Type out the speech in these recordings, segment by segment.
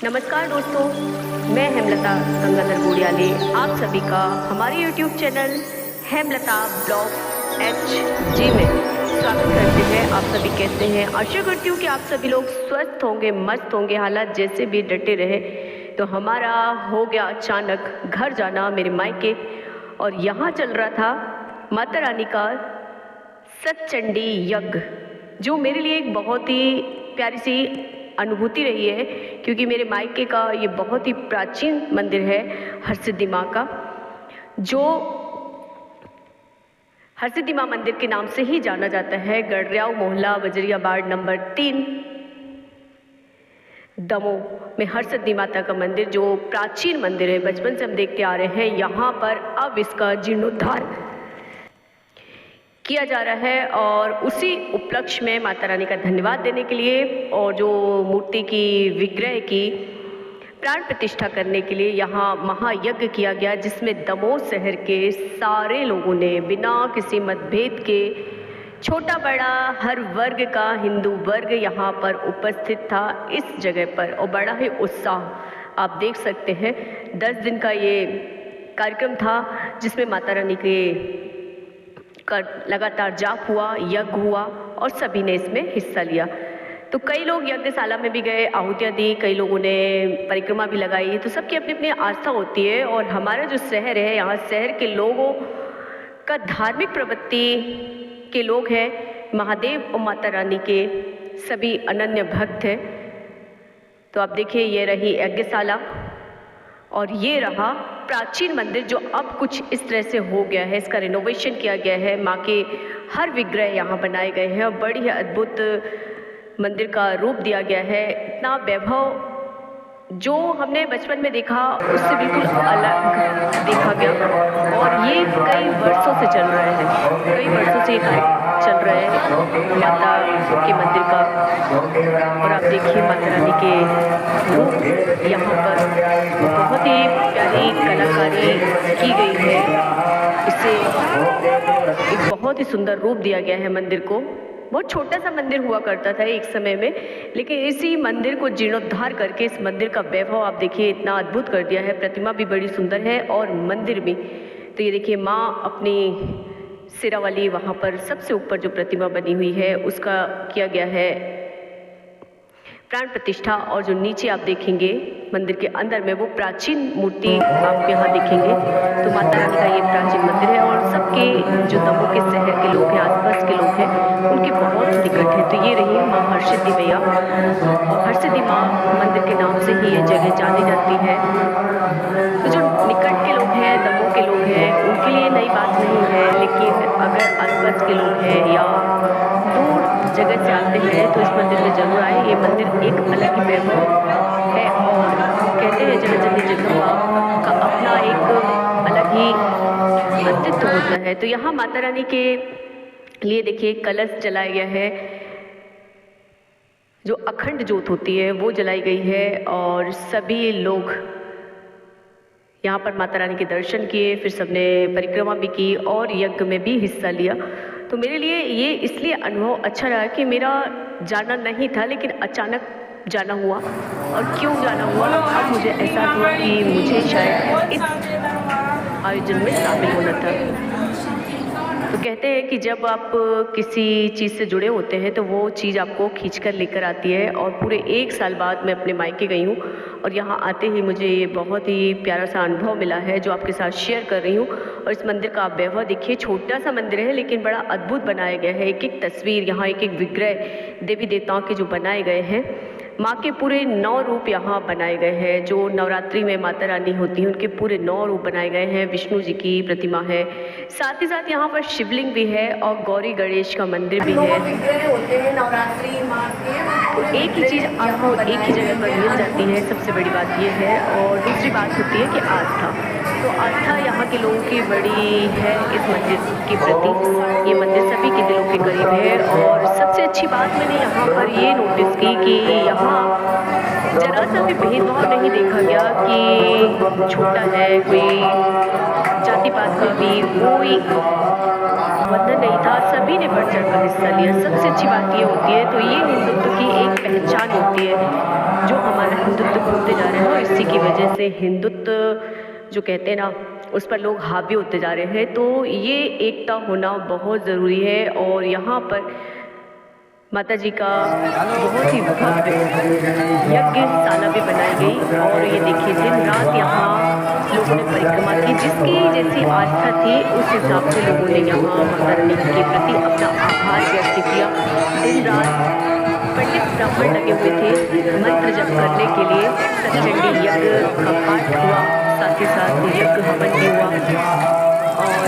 नमस्कार दोस्तों, मैं हेमलता गंगाधर गोड़ियाले आप सभी का हमारे YouTube channel Hemlata blog HG में स्वागत करते हैं। आप सभी कैसे हैं? आशा करती हूँ कि आप सभी लोग स्वस्थ होंगे, मस्त होंगे। हालात जैसे भी डटे रहे। तो हमारा हो गया अचानक घर जाना मेरे मायके, और यहाँ चल रहा था माता रानी का सतचंडी यज्ञ, जो मेरे लिए एक बहुत ही प्यारी सी अनुभूति रही है, क्योंकि मेरे मायके का ये बहुत ही प्राचीन मंदिर है हरसिद्धि माँ का, जो हरसिद्धि माँ मंदिर के नाम से ही जाना जाता है। गढ़रियाव मोहल्ला बजरिया वार्ड नंबर 3 दमोह में हरसिद्धि माता का मंदिर, जो प्राचीन मंदिर है, बचपन से हम देखते आ रहे हैं। यहाँ पर अब इसका जीर्णोद्धार किया जा रहा है, और उसी उपलक्ष्य में माता रानी का धन्यवाद देने के लिए और जो मूर्ति की विग्रह की प्राण प्रतिष्ठा करने के लिए यहाँ महायज्ञ किया गया, जिसमें दमोह शहर के सारे लोगों ने बिना किसी मतभेद के, छोटा बड़ा हर वर्ग का हिंदू वर्ग यहाँ पर उपस्थित था इस जगह पर, और बड़ा ही उत्साह आप देख सकते हैं। 10 दिन का ये कार्यक्रम था, जिसमें माता रानी के का लगातार जाप हुआ, यज्ञ हुआ, और सभी ने इसमें हिस्सा लिया। तो कई लोग यज्ञशाला में भी गए, आहुतियाँ दी, कई लोगों ने परिक्रमा भी लगाई। तो सबकी अपनी अपनी आस्था होती है, और हमारा जो शहर है, यहाँ शहर के लोगों का धार्मिक प्रवृत्ति के लोग हैं। महादेव और माता रानी के सभी अनन्य भक्त हैं। तो आप देखिए, ये रही यज्ञशाला, और ये रहा प्राचीन मंदिर, जो अब कुछ इस तरह से हो गया है। इसका रिनोवेशन किया गया है, माँ के हर विग्रह यहाँ बनाए गए हैं, और बड़ी ही अद्भुत मंदिर का रूप दिया गया है। इतना वैभव जो हमने बचपन में देखा, उससे बिल्कुल अलग देखा गया, और ये कई वर्षों से चल रहा है। कई वर्षों से ये कार्य चल रहा है माता के मंदिर का। और आप देखिए माता रानी के रूप यहाँ पर बहुत ही प्यारी कलाकारी की गई है। इसे एक बहुत ही सुंदर रूप दिया गया है मंदिर को। बहुत छोटा सा मंदिर हुआ करता था एक समय में, लेकिन इसी मंदिर को जीर्णोद्धार करके इस मंदिर का वैभव आप देखिए इतना अद्भुत कर दिया है। प्रतिमा भी बड़ी सुंदर है और मंदिर भी। तो ये देखिए, माँ अपनी सिरा वाली वहाँ पर सबसे ऊपर जो प्रतिमा बनी हुई है, उसका किया गया है प्राण प्रतिष्ठा। और जो नीचे आप देखेंगे मंदिर के अंदर में, वो प्राचीन मूर्ति आप यहाँ देखेंगे। तो माता रानी का ये प्राचीन मंदिर है, और सबके जो दमोह के शहर के लोग हैं, आसपास के लोग हैं, उनके बहुत निकट है। तो ये रही माँ हरसिद्धि मैया। हरसिद्धि माँ मंदिर के नाम से ही ये जगह जानी जाती है। तो जो निकट के लोग हैं, दमोह के लोग हैं, उनके लिए नई बात नहीं है, लेकिन अगर आसपास के लोग हैं या दूर जगह से आते हैं तो इस मंदिर में जरूर आए। ये मंदिर एक अलग ही वैभव है, और कहते हैं जगह जगह जगह का अपना एक अलग ही अस्तित्व होता है। तो यहाँ माता रानी के लिए देखिए कलश जलाया गया है, जो अखंड ज्योत होती है वो जलाई गई है, और सभी लोग यहाँ पर माता रानी के दर्शन किए, फिर सबने परिक्रमा भी की और यज्ञ में भी हिस्सा लिया। तो मेरे लिए ये इसलिए अनुभव अच्छा रहा कि मेरा जाना नहीं था, लेकिन अचानक जाना हुआ। और क्यों जाना हुआ, अब मुझे एहसास हुआ कि मुझे शायद इस आयोजन में शामिल होना था। तो कहते हैं कि जब आप किसी चीज़ से जुड़े होते हैं तो वो चीज़ आपको खींच कर लेकर आती है। और पूरे 1 साल बाद मैं अपने मायके गई हूँ, और यहाँ आते ही मुझे ये बहुत ही प्यारा सा अनुभव मिला है, जो आपके साथ शेयर कर रही हूँ। और इस मंदिर का आप वैभव देखिए, छोटा सा मंदिर है लेकिन बड़ा अद्भुत बनाया गया है। एक एक तस्वीर यहाँ, एक एक विग्रह देवी देवताओं के जो बनाए गए हैं। माँ के पूरे 9 रूप यहाँ बनाए गए हैं। जो नवरात्रि में माता रानी होती हैं, उनके पूरे 9 रूप बनाए गए हैं। विष्णु जी की प्रतिमा है, साथ ही साथ यहाँ पर शिवलिंग भी है, और गौरी गणेश का मंदिर भी है। होते हैं नवरात्रि माँ के, एक ही चीज़ आपको एक ही जगह पर मिल जाती है। सबसे बड़ी बात ये है, और दूसरी बात होती है कि आस्था। तो आस्था यहाँ के लोगों की बड़ी है इस मंदिर के प्रति। ये मंदिर सभी के दिलों के करीब है। और सबसे अच्छी बात मैंने यहाँ पर ये नोटिस की कि यहाँ जरा सा भी भेदभाव नहीं देखा गया कि छोटा है, कोई जाति पात का भी कोई बंधन नहीं था। सभी ने बढ़ चढ़ कर हिस्सा लिया। सबसे अच्छी बात ये होती है। तो ये हिंदुत्व की एक पहचान होती है, जो हमारा हिंदुत्व घूमते इसी की वजह से हिंदुत्व जो कहते हैं ना, उस पर लोग हावी होते जा रहे हैं। तो ये एकता होना बहुत ज़रूरी है। और यहाँ पर माता जी का बहुत ही भव्य यज्ञशाला भी बनाई गई। और ये देखिए, दिन रात यहाँ लोगों ने परिक्रमा की, जिसकी जैसी आस्था थी उस हिसाब से लोगों ने यहाँ माता रानी के प्रति अपना आभार व्यक्त किया। दिन रात पंडित ब्राह्मण लगे हुए थे मंत्र जप करने के लिए। सतचंडी यज्ञ का पाठ हुआ, साथ ही साथ यज्ञ हवन भी हुआ। और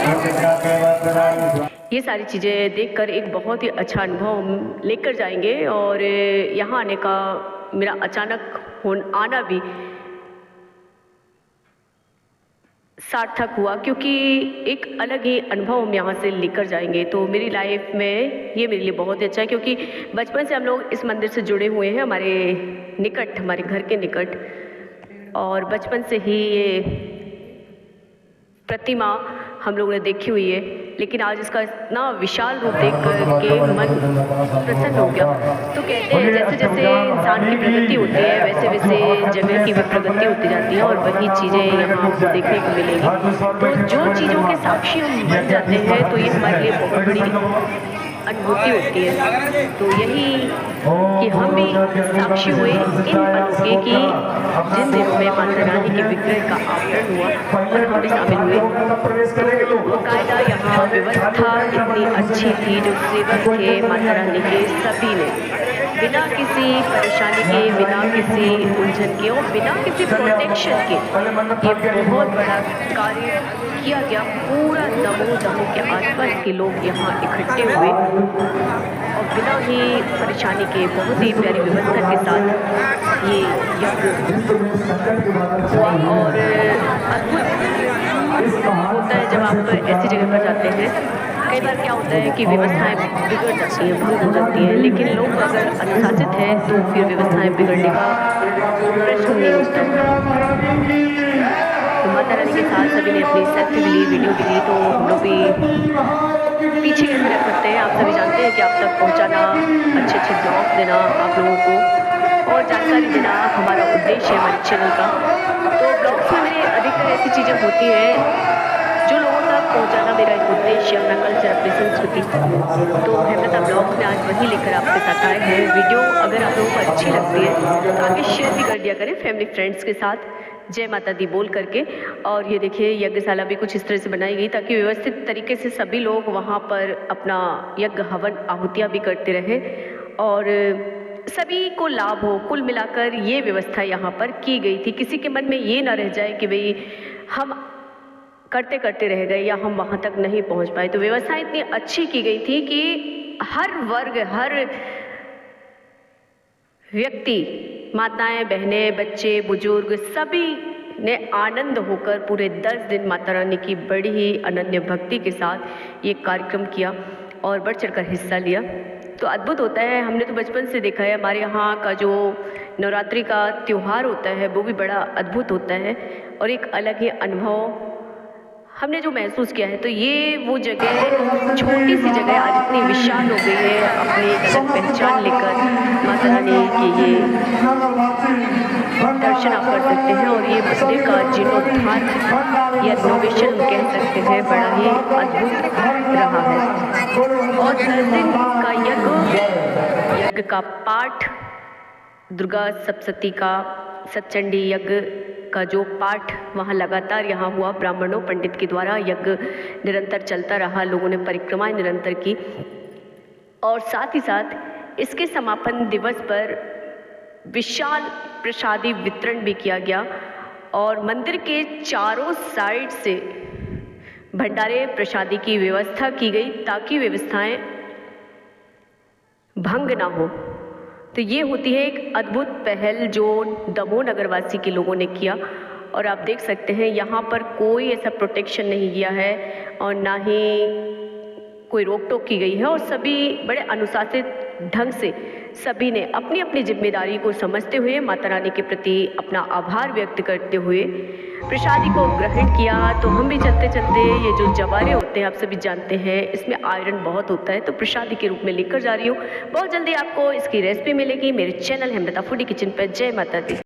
ये सारी चीज़ें देखकर एक बहुत ही अच्छा अनुभव लेकर जाएंगे। और यहाँ आने का मेरा अचानक आना भी सार्थक हुआ, क्योंकि एक अलग ही अनुभव हम यहाँ से लेकर जाएंगे। तो मेरी लाइफ में ये मेरे लिए बहुत अच्छा है, क्योंकि बचपन से हम लोग इस मंदिर से जुड़े हुए हैं, हमारे निकट, हमारे घर के निकट। और बचपन से ही ये प्रतिमा हम लोगों ने देखी हुई है, लेकिन आज इसका इतना विशाल रूप देख के मन प्रसन्न हो गया। तो कहते हैं जैसे जैसे इंसान की प्रगति होती है, वैसे वैसे जगह की भी प्रगति होती जाती है, और वही चीज़ें यहाँ हमको देखने को मिलेगी। तो जो चीज़ों के साक्षी हम बन जाते हैं, तो ये हमारे लिए बहुत बड़ी अनुभूति होती है। तो यही कि हम भी साक्षी हुए इन पलों के, कि जिन दिनों में माता रानी के विग्रह का आवरण हुआ और हम भी शामिल हुए। तो बाकायदा यहाँ व्यवस्था इतनी अच्छी थी, जो सेवक थे माता रानी के सभी ने बिना किसी परेशानी के, बिना किसी उलझन के और बिना किसी प्रोटेक्शन के ये बहुत बड़ा कार्य किया गया। पूरा दमोह के आसपास के लोग यहाँ इकट्ठे हुए और बिना ही परेशानी के बहुत ही प्यारी व्यवस्था के साथ ये यज्ञ हुआ। और अद्भुत होता है जब आप ऐसी जगह पर जाते हैं। कई बार क्या होता है कि व्यवस्थाएं बिगड़ जाती हैं, भंग हो जाती हैं, लेकिन लोग अगर अनुशासित हैं तो फिर व्यवस्थाएं बिगड़ने का प्रश्न नहीं उठता। तो माता रानी के साथ सभी ने अपनी सेल्फी भी ली, वीडियो भी ली। तो हम लोग भी पीछे कैसे रख सकते हैं। आप सभी जानते हैं कि आप तक पहुंचाना, अच्छे अच्छे ब्लॉग देना आप लोगों को और जानकारी देना हमारा उद्देश्य है हमारे चैनल का। तो ब्लॉग्स में मेरे अधिकतर ऐसी चीज़ें होती हैं जो लोगों तक पहुंचाना मेरा एक उद्देश्य, अपना कल्चर, अपनी संस्कृति। तो हेमलता ब्लॉग्स में आज वही लेकर आपके साथ आए हैं। वीडियो अगर आप लोगों को अच्छी लगती है तो आगे शेयर भी कर दिया करें फैमिली फ्रेंड्स के साथ, जय माता दी बोल करके। और ये देखिए, यज्ञशाला भी कुछ इस तरह से बनाई गई ताकि व्यवस्थित तरीके से सभी लोग वहाँ पर अपना यज्ञ हवन आहुतियाँ भी करते रहे और सभी को लाभ हो। कुल मिलाकर ये व्यवस्था यहाँ पर की गई थी। किसी के मन में ये ना रह जाए कि भाई हम करते करते रह गए या हम वहाँ तक नहीं पहुँच पाए। तो व्यवस्था इतनी अच्छी की गई थी कि हर वर्ग, हर व्यक्ति, माताएं, बहनें, बच्चे, बुजुर्ग सभी ने आनंद होकर पूरे 10 दिन माता रानी की बड़ी ही अनन्य भक्ति के साथ ये कार्यक्रम किया और बढ़ चढ़कर हिस्सा लिया। तो अद्भुत होता है। हमने तो बचपन से देखा है, हमारे यहाँ का जो नवरात्रि का त्यौहार होता है वो भी बड़ा अद्भुत होता है और एक अलग ही अनुभव हमने जो महसूस किया है। तो ये वो जगह, छोटी सी जगह आज इतनी विशाल हो गई है, अपनी एक अलग पहचान लेकर माता रानी के ये दर्शन आप कर सकते हैं। और ये मंदिर का जीर्णोद्धार या रिनोवेशन हम कह सकते हैं, बड़ा ही अद्भुत रहा है। और 10 दिन का यज्ञ का पाठ, दुर्गा सप्तशती का सतचंडी यज्ञ का जो पाठ वहाँ लगातार यहाँ हुआ, ब्राह्मणों पंडित के द्वारा यज्ञ निरंतर चलता रहा, लोगों ने परिक्रमाएं निरंतर की। और साथ ही साथ इसके समापन दिवस पर विशाल प्रसादी वितरण भी किया गया और मंदिर के चारों साइड से भंडारे प्रसादी की व्यवस्था की गई ताकि व्यवस्थाएं भंग ना हो। तो ये होती है एक अद्भुत पहल जो दमोह नगरवासी के लोगों ने किया। और आप देख सकते हैं यहाँ पर कोई ऐसा प्रोटेक्शन नहीं किया है और ना ही कोई रोक टोक की गई है और सभी बड़े अनुशासित ढंग से सभी ने अपनी अपनी जिम्मेदारी को समझते हुए माता रानी के प्रति अपना आभार व्यक्त करते हुए प्रसादी को ग्रहण किया। तो हम भी चलते चलते, ये जो जवारे होते हैं आप सभी जानते हैं, इसमें आयरन बहुत होता है, तो प्रसादी के रूप में लेकर जा रही हूँ। बहुत जल्दी आपको इसकी रेसिपी मिलेगी मेरे चैनल हेमलता फूडी किचन पर। जय माता दी।